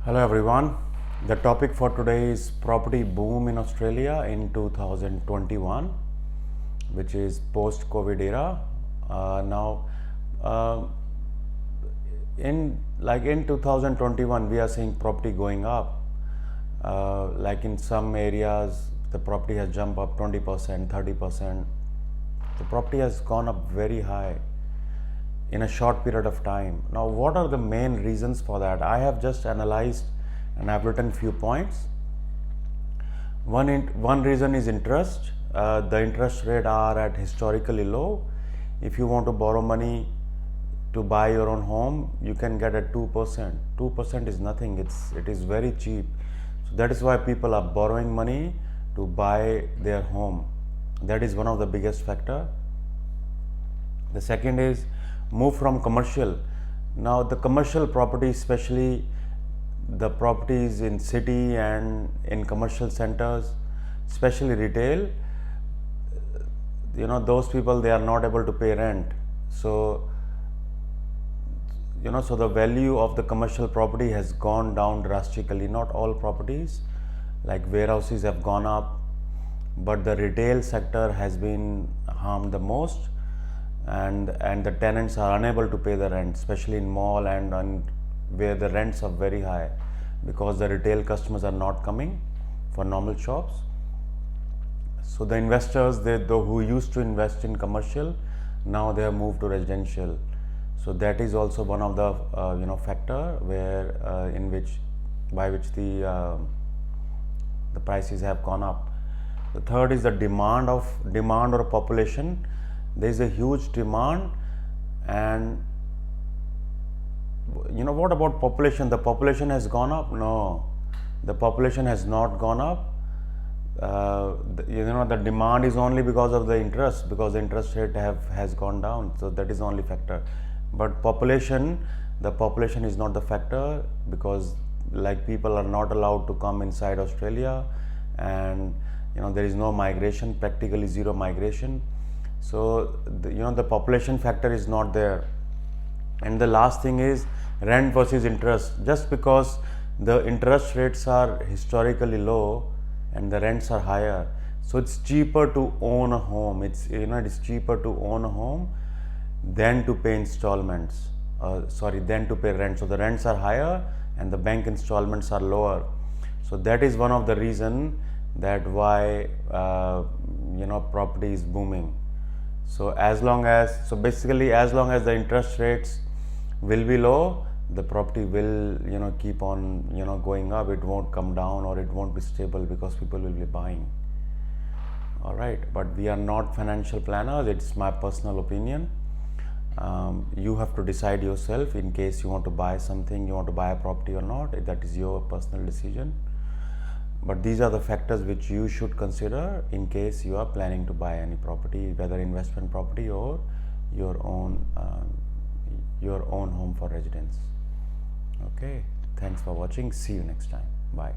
Hello everyone. The topic for today is property boom in Australia in 2021, which is post-COVID era. Now, uh, in 2021, we are seeing property going up. Like in some areas, the property has jumped up 20%, 30%. The property has gone up very high in a short period of time. Now, what are the main reasons for that? I have just analyzed and I've written few points. One reason is interest. The interest rate are at historically low. If you want to borrow money to buy your own home, you can get at 2%. 2% is nothing. It is very cheap. So that is why people are borrowing money to buy their home. That is one of the biggest factor. The second is move from commercial. Now the commercial property, especially the properties in city and in commercial centers, especially retail, those people, they are not able to pay rent. So so the value of the commercial property has gone down drastically. Not all properties, like warehouses, have gone up, but the retail sector has been harmed the most, and the tenants are unable to pay the rent, especially in mall and where the rents are very high, because the retail customers are not coming for normal shops. So the investors, who used to invest in commercial, now they have moved to residential. So that is also one of the factor where by which the prices have gone up. The third is the demand or population. There is a huge demand, and what about population? The population has gone up? No, the population has not gone up. The demand is only because of the interest, because the interest rate has gone down. So that is the only factor. But the population is not the factor, because like people are not allowed to come inside Australia, and there is no migration, practically zero migration. So the population factor is not there. And the last thing is rent versus interest. Just because the interest rates are historically low and the rents are higher, so it's cheaper to own a home. It's cheaper to own a home than to pay installments. Than to pay rent. So the rents are higher and the bank installments are lower. So that is one of the reason that why property is booming. So as long as the interest rates will be low, the property will keep on going up. It won't come down, or it won't be stable, because people will be buying. All right, but we are not financial planners. It's my personal opinion. You have to decide yourself in case you want to buy something, you want to buy a property or not. That is your personal decision. But these are the factors which you should consider in case you are planning to buy any property, whether investment property or your own home for residence. Okay, thanks for watching. See you next time. Bye.